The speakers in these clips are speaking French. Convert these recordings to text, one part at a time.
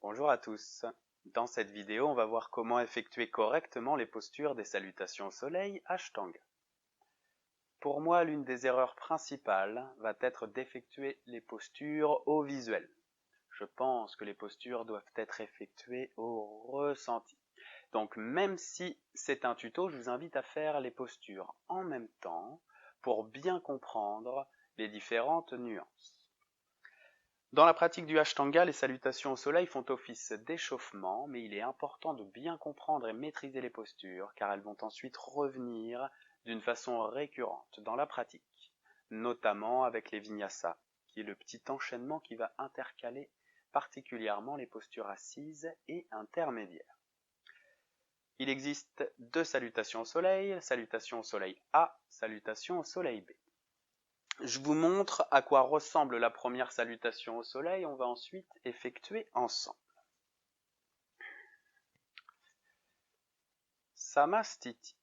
Bonjour à tous. Dans cette vidéo, on va voir comment effectuer correctement les postures des salutations au soleil Ashtanga. Pour moi, l'une des erreurs principales va être d'effectuer les postures au visuel. Je pense que les postures doivent être effectuées au ressenti. Donc même si c'est un tuto, je vous invite à faire les postures en même temps pour bien comprendre les différentes nuances. Dans la pratique du Ashtanga, les salutations au soleil font office d'échauffement, mais il est important de bien comprendre et maîtriser les postures, car elles vont ensuite revenir d'une façon récurrente dans la pratique, notamment avec les vinyasa, qui est le petit enchaînement qui va intercaler particulièrement les postures assises et intermédiaires. Il existe deux salutations au soleil, salutation au soleil A, salutation au soleil B. Je vous montre à quoi ressemble la première salutation au soleil, on va ensuite effectuer ensemble. Samastiti.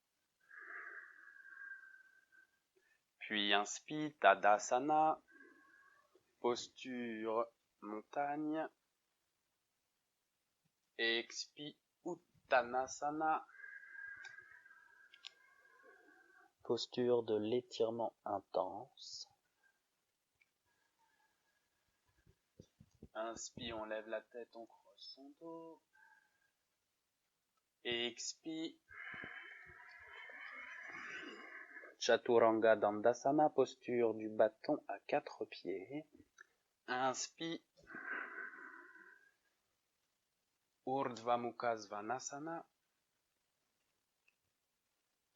Puis inspire Tadasana, posture montagne. Expire Uttanasana, posture de l'étirement intense. Inspire, on lève la tête, on creuse son dos. Expire. Chaturanga Dandasana, posture du bâton à 4 pieds. Inspire. Urdhva Mukha Svanasana,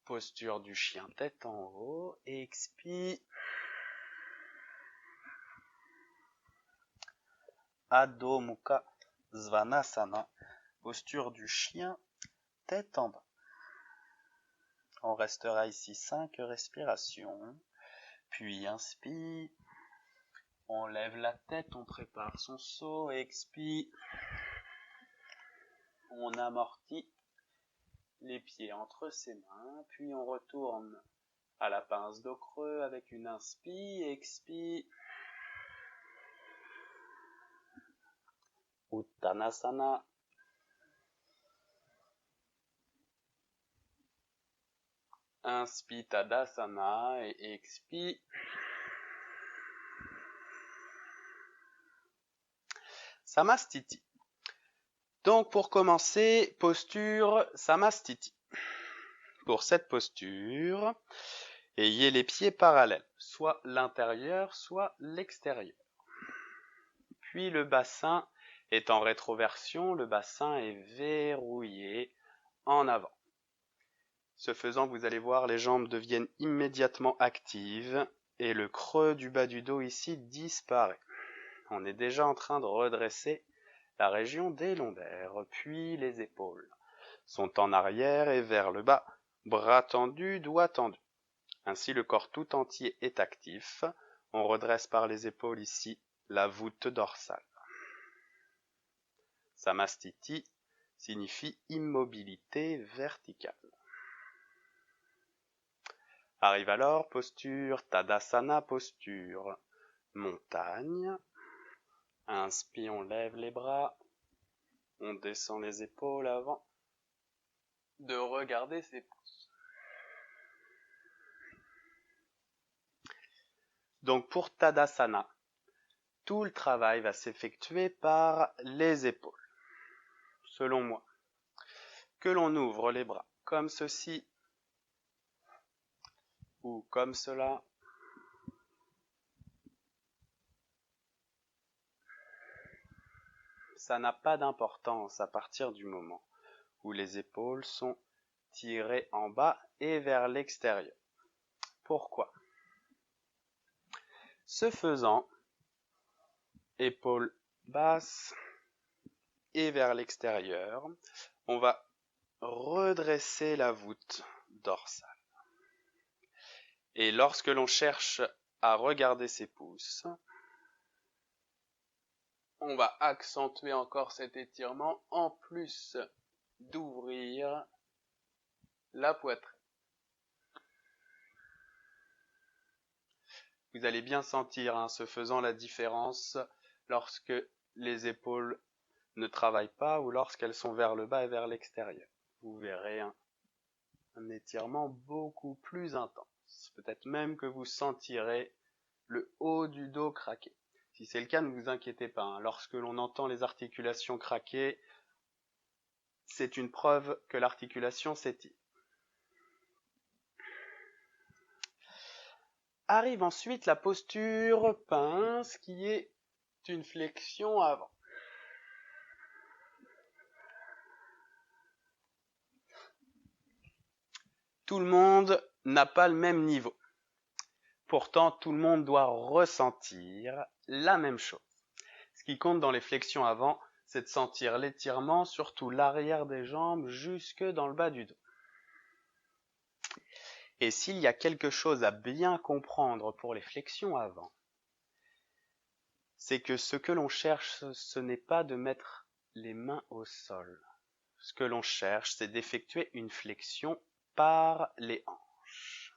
posture du chien tête en haut. Expire. Adho Mukha Svanasana, posture du chien tête en bas. On restera ici 5 respirations. Puis inspire. On lève la tête, on prépare son saut. Expire. On amortit les pieds entre ses mains. Puis on retourne à la pince dos creux avec une inspire. Expire. Uttanasana. Inspire Tadasana et expire. Samastiti. Donc pour commencer, posture Samastiti. Pour cette posture, ayez les pieds parallèles, soit l'intérieur, soit l'extérieur. Puis le bassin est en rétroversion, le bassin est verrouillé en avant. Ce faisant, vous allez voir, les jambes deviennent immédiatement actives et le creux du bas du dos ici disparaît. On est déjà en train de redresser la région des lombaires, puis les épaules sont en arrière et vers le bas, bras tendus, doigts tendus. Ainsi le corps tout entier est actif. On redresse par les épaules ici la voûte dorsale. Samastiti signifie immobilité verticale. Arrive alors posture Tadasana, posture montagne. Inspire, on lève les bras, on descend les épaules avant de regarder ses pouces. Donc pour Tadasana, tout le travail va s'effectuer par les épaules, selon moi. Que l'on ouvre les bras comme ceci ou comme cela. Ça n'a pas d'importance à partir du moment où les épaules sont tirées en bas et vers l'extérieur. Pourquoi ? Ce faisant, épaules basses et vers l'extérieur, on va redresser la voûte dorsale. Et lorsque l'on cherche à regarder ses pouces, on va accentuer encore cet étirement en plus d'ouvrir la poitrine. Vous allez bien sentir, ce faisant, la différence lorsque les épaules ne travaillent pas ou lorsqu'elles sont vers le bas et vers l'extérieur. Vous verrez un étirement beaucoup plus intense. Peut-être même que vous sentirez le haut du dos craquer. Si c'est le cas, ne vous inquiétez pas, hein. Lorsque l'on entend les articulations craquer, c'est une preuve que l'articulation s'étire. Arrive ensuite la posture pince qui est une flexion avant. Tout le monde n'a pas le même niveau. Pourtant, tout le monde doit ressentir la même chose. Ce qui compte dans les flexions avant, c'est de sentir l'étirement, surtout l'arrière des jambes jusque dans le bas du dos. Et s'il y a quelque chose à bien comprendre pour les flexions avant, c'est que ce que l'on cherche, ce n'est pas de mettre les mains au sol. Ce que l'on cherche, c'est d'effectuer une flexion par les hanches.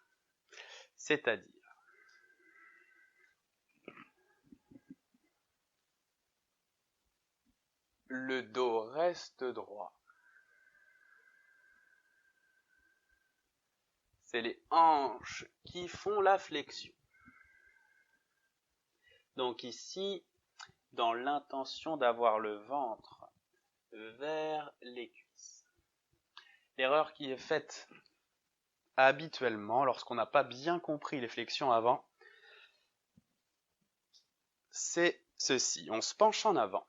C'est-à-dire, le dos reste droit. C'est les hanches qui font la flexion. Donc ici, dans l'intention d'avoir le ventre vers les cuisses. L'erreur qui est faite habituellement lorsqu'on n'a pas bien compris les flexions avant, c'est ceci. On se penche en avant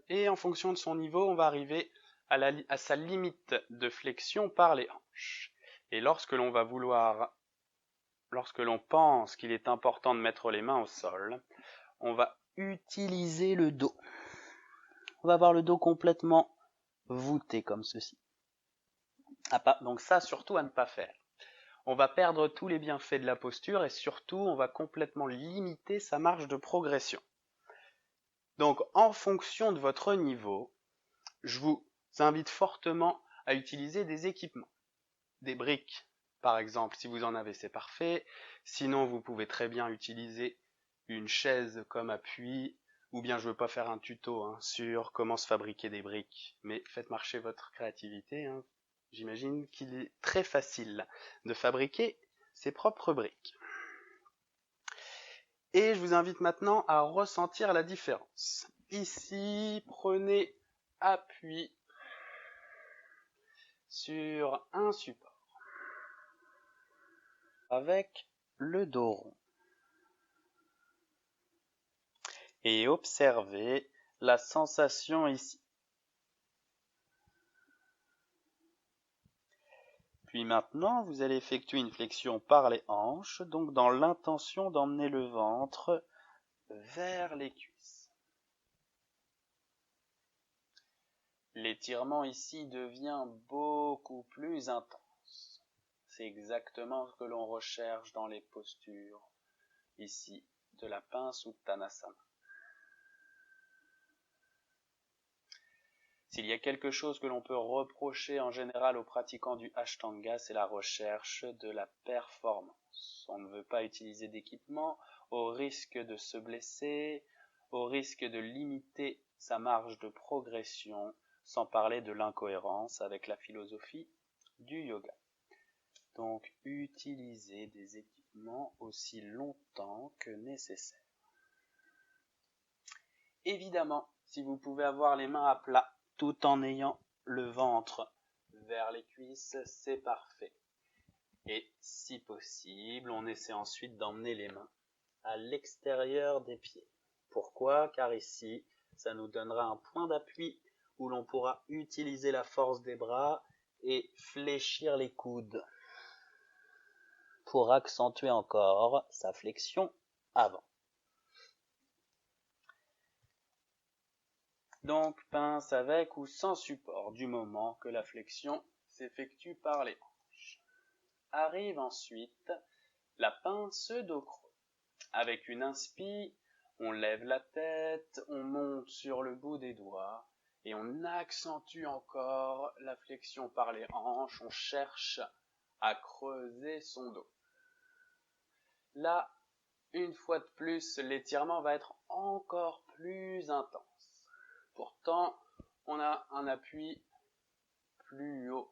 et en fonction de son niveau, on va arriver à sa limite de flexion par les hanches. Et lorsque l'on pense qu'il est important de mettre les mains au sol, on va utiliser le dos. On va avoir le dos complètement voûté comme ceci. Donc ça, surtout à ne pas faire. On va perdre tous les bienfaits de la posture et surtout, on va complètement limiter sa marge de progression. Donc, en fonction de votre niveau, je vous invite fortement à utiliser des équipements. Des briques, par exemple, si vous en avez, c'est parfait. Sinon, vous pouvez très bien utiliser une chaise comme appui, ou bien je ne veux pas faire un tuto sur comment se fabriquer des briques, mais faites marcher votre créativité. J'imagine qu'il est très facile de fabriquer ses propres briques. Et je vous invite maintenant à ressentir la différence. Ici, prenez appui sur un support avec le dos rond. Et observez la sensation ici. Puis maintenant, vous allez effectuer une flexion par les hanches, donc dans l'intention d'emmener le ventre vers les cuisses. L'étirement ici devient beaucoup plus intense. C'est exactement ce que l'on recherche dans les postures ici de la pince Uttanasana. S'il y a quelque chose que l'on peut reprocher en général aux pratiquants du Ashtanga, c'est la recherche de la performance. On ne veut pas utiliser d'équipement au risque de se blesser, au risque de limiter sa marge de progression, sans parler de l'incohérence avec la philosophie du yoga. Donc, utilisez des équipements aussi longtemps que nécessaire. Évidemment, si vous pouvez avoir les mains à plat, tout en ayant le ventre vers les cuisses, c'est parfait. Et si possible, on essaie ensuite d'emmener les mains à l'extérieur des pieds. Pourquoi? Car ici, ça nous donnera un point d'appui où l'on pourra utiliser la force des bras et fléchir les coudes pour accentuer encore sa flexion avant. Donc pince avec ou sans support du moment que la flexion s'effectue par les hanches. Arrive ensuite la pince dos creux. Avec une inspi, on lève la tête, on monte sur le bout des doigts et on accentue encore la flexion par les hanches, on cherche à creuser son dos. Là, une fois de plus, l'étirement va être encore plus intense. Pourtant, on a un appui plus haut,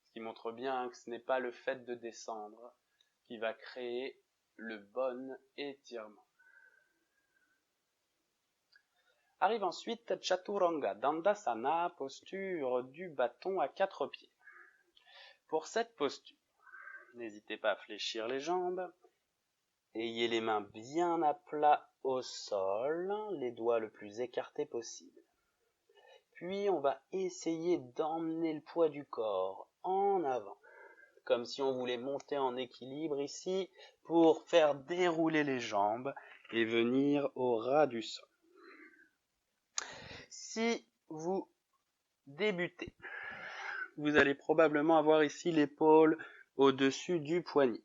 ce qui montre bien que ce n'est pas le fait de descendre qui va créer le bon étirement. Arrive ensuite Chaturanga Dandasana, posture du bâton à 4 pieds. Pour cette posture, n'hésitez pas à fléchir les jambes, ayez les mains bien à plat au sol, les doigts le plus écartés possible. Puis on va essayer d'emmener le poids du corps en avant, comme si on voulait monter en équilibre ici pour faire dérouler les jambes et venir au ras du sol. Si vous débutez, vous allez probablement avoir ici l'épaule au-dessus du poignet.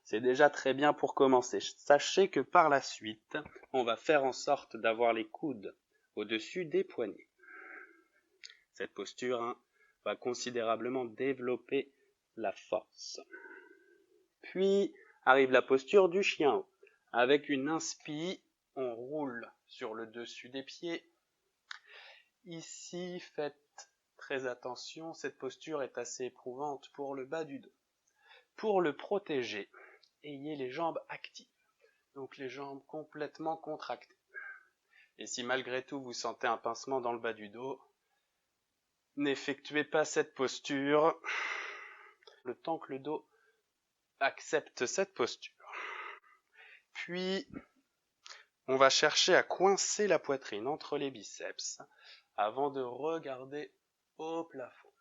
C'est déjà très bien pour commencer. Sachez que par la suite, on va faire en sorte d'avoir les coudes au-dessus des poignets. Cette posture va considérablement développer la force. Puis arrive la posture du chien haut. Avec une inspire, on roule sur le dessus des pieds. Ici, faites très attention, cette posture est assez éprouvante pour le bas du dos. Pour le protéger, ayez les jambes actives, donc les jambes complètement contractées. Et si malgré tout vous sentez un pincement dans le bas du dos, n'effectuez pas cette posture le temps que le dos accepte cette posture. Puis, on va chercher à coincer la poitrine entre les biceps avant de regarder au plafond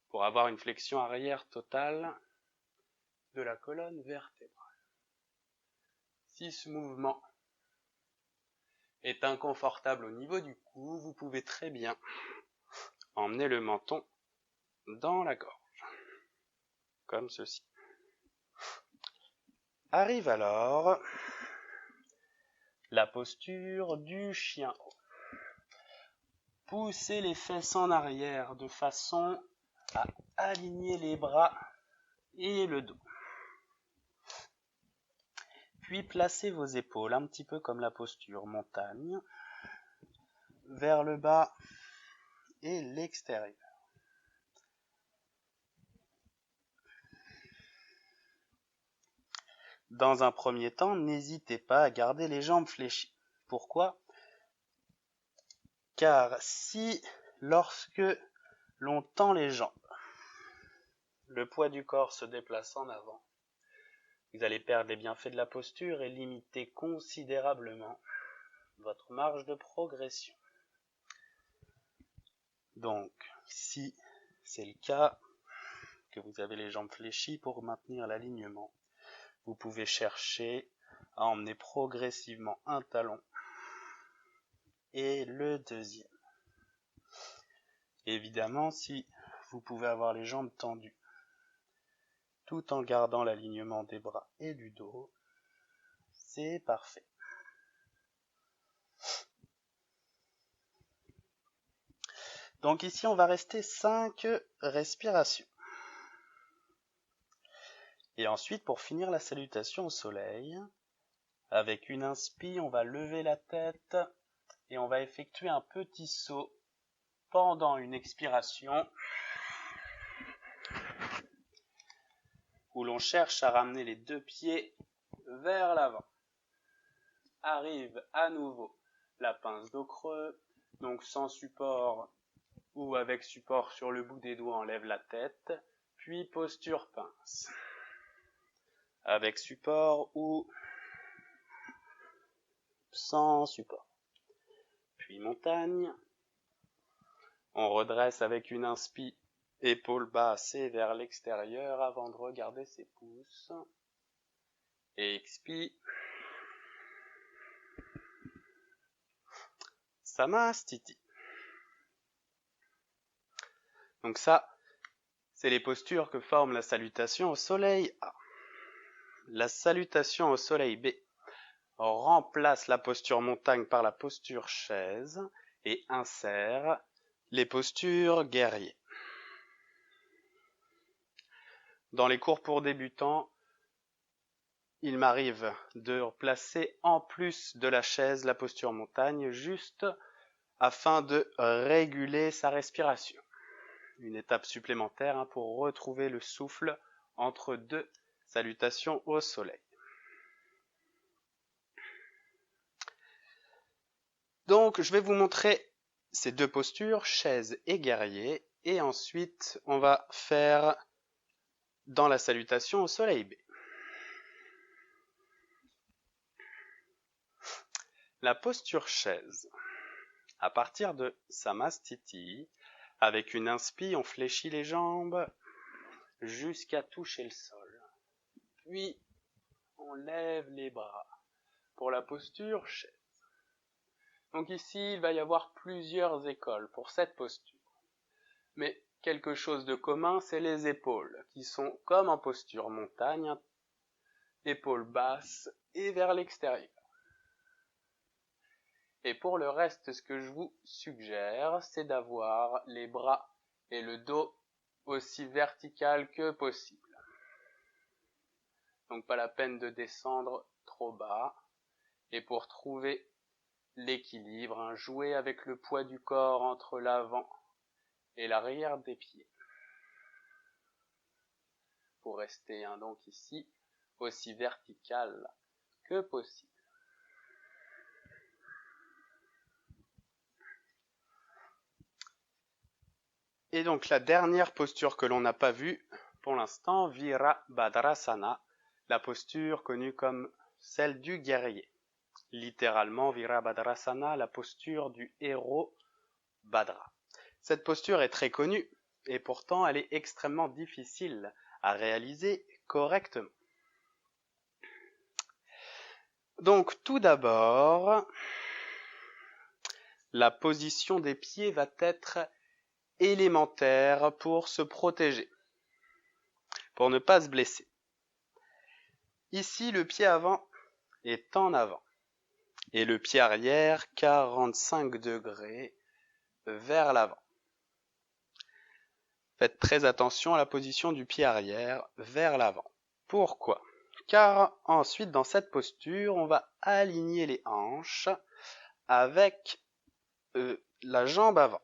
pour avoir une flexion arrière totale de la colonne vertébrale. Si ce mouvement est inconfortable au niveau du cou, vous pouvez très bien emmener le menton dans la gorge, comme ceci. Arrive alors la posture du chien haut. Poussez les fesses en arrière de façon à aligner les bras et le dos. Puis placez vos épaules un petit peu comme la posture montagne, vers le bas et l'extérieur. Dans un premier temps, n'hésitez pas à garder les jambes fléchies. Pourquoi ? Car si, lorsque l'on tend les jambes, le poids du corps se déplace en avant, vous allez perdre les bienfaits de la posture et limiter considérablement votre marge de progression. Donc, si c'est le cas, que vous avez les jambes fléchies pour maintenir l'alignement, vous pouvez chercher à emmener progressivement un talon et le deuxième. Évidemment, si vous pouvez avoir les jambes tendues, tout en gardant l'alignement des bras et du dos, c'est parfait. Donc ici, on va rester 5 respirations. Et ensuite, pour finir la salutation au soleil, avec une inspire, on va lever la tête et on va effectuer un petit saut pendant une expiration où l'on cherche à ramener les 2 pieds vers l'avant. Arrive à nouveau la pince dos creux, donc sans support ou avec support sur le bout des doigts, on lève la tête, puis posture pince. Avec support ou sans support. Puis montagne. On redresse avec une inspire, épaules basses et vers l'extérieur avant de regarder ses pouces. Et expire. Samastiti. Donc ça, c'est les postures que forme la salutation au soleil A. La salutation au soleil B remplace la posture montagne par la posture chaise et insère les postures guerrier. Dans les cours pour débutants, il m'arrive de placer en plus de la chaise la posture montagne juste afin de réguler sa respiration. Une étape supplémentaire pour retrouver le souffle entre deux salutations au soleil. Donc je vais vous montrer ces deux postures, chaise et guerrier, et ensuite on va faire dans la salutation au soleil B. La posture chaise. À partir de Samastiti, avec une inspi, on fléchit les jambes jusqu'à toucher le sol. Puis on lève les bras pour la posture chaise. Donc ici, il va y avoir plusieurs écoles pour cette posture. Mais quelque chose de commun, c'est les épaules, qui sont comme en posture montagne, épaules basses et vers l'extérieur. Et pour le reste, ce que je vous suggère, c'est d'avoir les bras et le dos aussi vertical que possible. Donc pas la peine de descendre trop bas. Et pour trouver l'équilibre, jouer avec le poids du corps entre l'avant et l'arrière des pieds. Pour rester donc ici aussi vertical que possible. Et donc la dernière posture que l'on n'a pas vue pour l'instant, Virabhadrasana, la posture connue comme celle du guerrier. Littéralement, Virabhadrasana, la posture du héros Bhadra. Cette posture est très connue et pourtant elle est extrêmement difficile à réaliser correctement. Donc tout d'abord, la position des pieds va être élémentaire pour se protéger, pour ne pas se blesser. Ici, le pied avant est en avant et le pied arrière 45 degrés vers l'avant. Faites très attention à la position du pied arrière vers l'avant. Pourquoi ? Car ensuite, dans cette posture, on va aligner les hanches avec la jambe avant.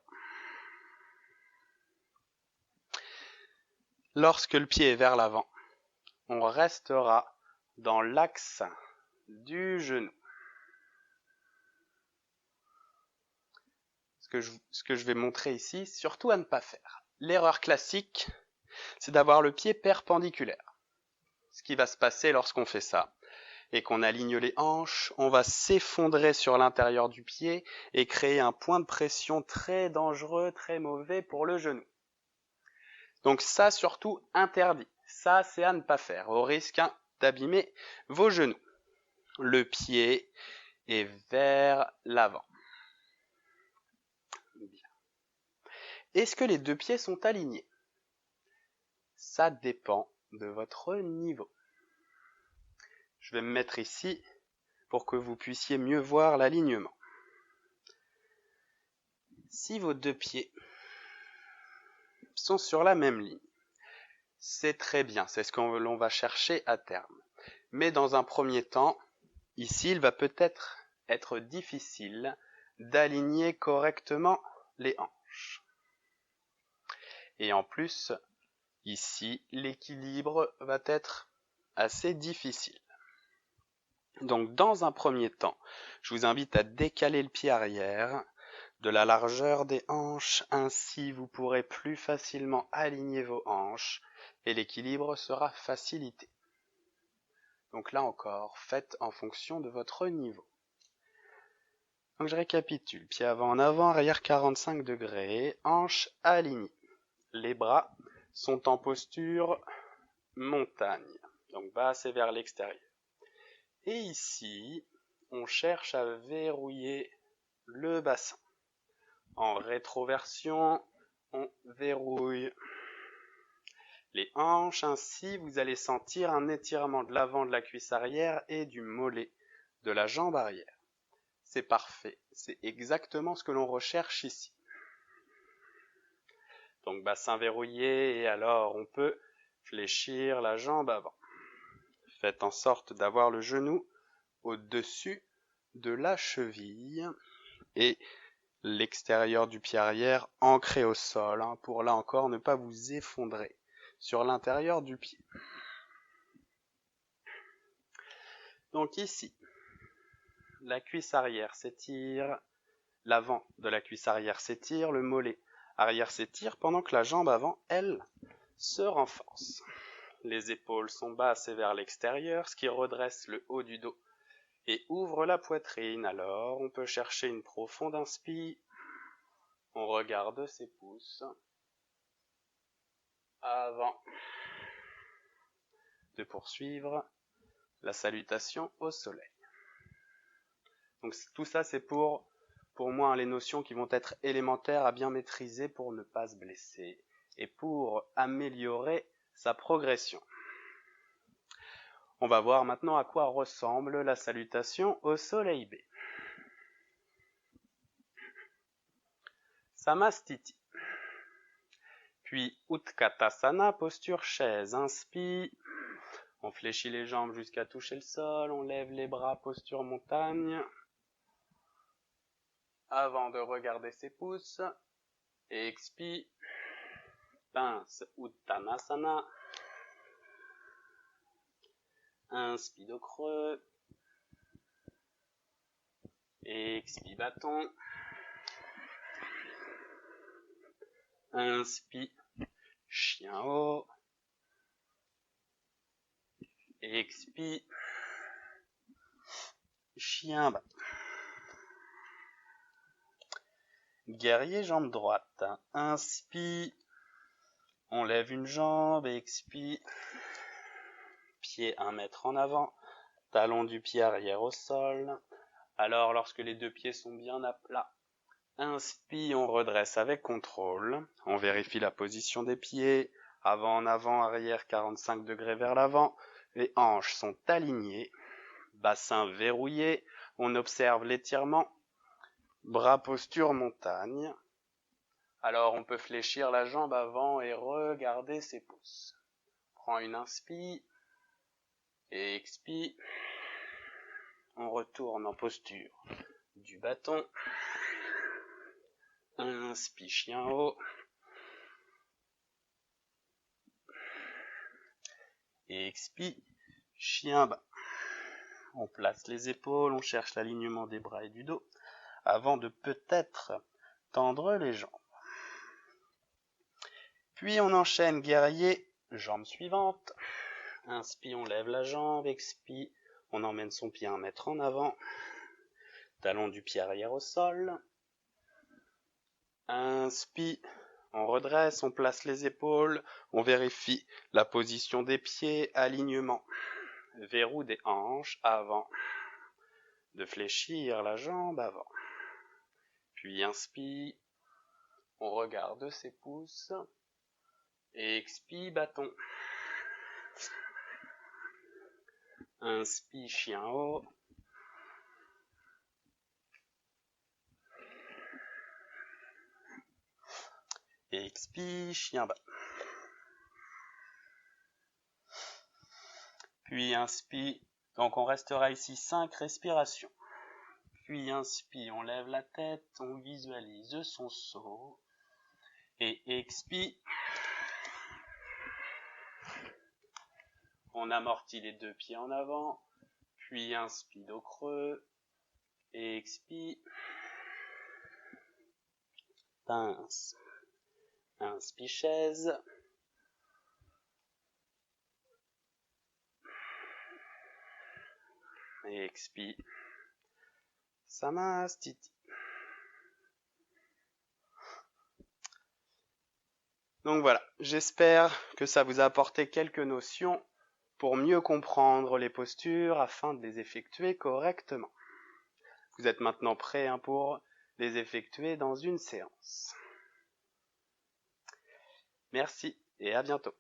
Lorsque le pied est vers l'avant, on restera dans l'axe du genou. Ce que je vais montrer ici, surtout à ne pas faire. L'erreur classique, c'est d'avoir le pied perpendiculaire. Ce qui va se passer lorsqu'on fait ça, et qu'on aligne les hanches, on va s'effondrer sur l'intérieur du pied et créer un point de pression très dangereux, très mauvais pour le genou. Donc ça, surtout, interdit. Ça, c'est à ne pas faire, au risque d'abîmer vos genoux. Le pied est vers l'avant. Est-ce que les deux pieds sont alignés ? Ça dépend de votre niveau. Je vais me mettre ici pour que vous puissiez mieux voir l'alignement. Si vos deux pieds sont sur la même ligne, c'est très bien, c'est ce que l'on va chercher à terme. Mais dans un premier temps, ici, il va peut-être être difficile d'aligner correctement les hanches. Et en plus, ici, l'équilibre va être assez difficile. Donc, dans un premier temps, je vous invite à décaler le pied arrière de la largeur des hanches, ainsi vous pourrez plus facilement aligner vos hanches et l'équilibre sera facilité. Donc là encore, faites en fonction de votre niveau. Donc je récapitule, pied avant en avant, arrière 45 degrés, hanches alignées. Les bras sont en posture montagne, donc basse et vers l'extérieur. Et ici, on cherche à verrouiller le bassin. En rétroversion, on verrouille les hanches. Ainsi, vous allez sentir un étirement de l'avant de la cuisse arrière et du mollet de la jambe arrière. C'est parfait, c'est exactement ce que l'on recherche ici. Donc bassin verrouillé et alors on peut fléchir la jambe avant. Faites en sorte d'avoir le genou au-dessus de la cheville et l'extérieur du pied arrière ancré au sol, hein, pour là encore ne pas vous effondrer sur l'intérieur du pied. Donc ici, la cuisse arrière s'étire, l'avant de la cuisse arrière s'étire, le mollet arrière s'étire, pendant que la jambe avant, elle, se renforce. Les épaules sont basses et vers l'extérieur, ce qui redresse le haut du dos et ouvre la poitrine. Alors, on peut chercher une profonde inspire. On regarde ses pouces. Avant de poursuivre la salutation au soleil. Donc tout ça, c'est pour moi les notions qui vont être élémentaires à bien maîtriser pour ne pas se blesser et pour améliorer sa progression. On va voir maintenant à quoi ressemble la salutation au soleil B. Samastiti. Puis Utkatasana, posture chaise. Inspire. On fléchit les jambes jusqu'à toucher le sol. On lève les bras, posture montagne. Avant de regarder ses pouces. Expire. Pince Uttanasana. Inspire dos creux. Expire bâton. Inspire chien haut. Expire chien bas. Guerrier jambe droite. Inspire. On lève une jambe. Expire. Pied 1 mètre en avant. Talon du pied arrière au sol. Alors lorsque les deux pieds sont bien à plat, inspire, on redresse avec contrôle. On vérifie la position des pieds. Avant en avant, arrière 45 degrés vers l'avant. Les hanches sont alignées. Bassin verrouillé. On observe l'étirement. Bras posture montagne. Alors on peut fléchir la jambe avant et regarder ses pouces. Prends une inspire. Et expire. On retourne en posture du bâton. Inspire chien haut. Et expire chien bas. On place les épaules, on cherche l'alignement des bras et du dos avant de peut-être tendre les jambes. Puis on enchaîne guerrier, jambe suivante. Inspire, on lève la jambe. Expire, on emmène son pied 1 mètre en avant. Talon du pied arrière au sol. Inspire, on redresse, on place les épaules, on vérifie la position des pieds, alignement. Verrou des hanches avant de fléchir la jambe avant. Puis inspire, on regarde ses pouces. Et expire bâton. Inspire chien haut. Et expire chien bas. Puis inspire. Donc on restera ici 5 respirations. Puis inspire, on lève la tête, on visualise son saut. Et expire. On amortit les deux pieds en avant. Puis inspire dos creux. Et expire. Pince. Inspire chaise. Et expire. Samastiti. Donc voilà, j'espère que ça vous a apporté quelques notions pour mieux comprendre les postures afin de les effectuer correctement. Vous êtes maintenant prêts pour les effectuer dans une séance. Merci et à bientôt.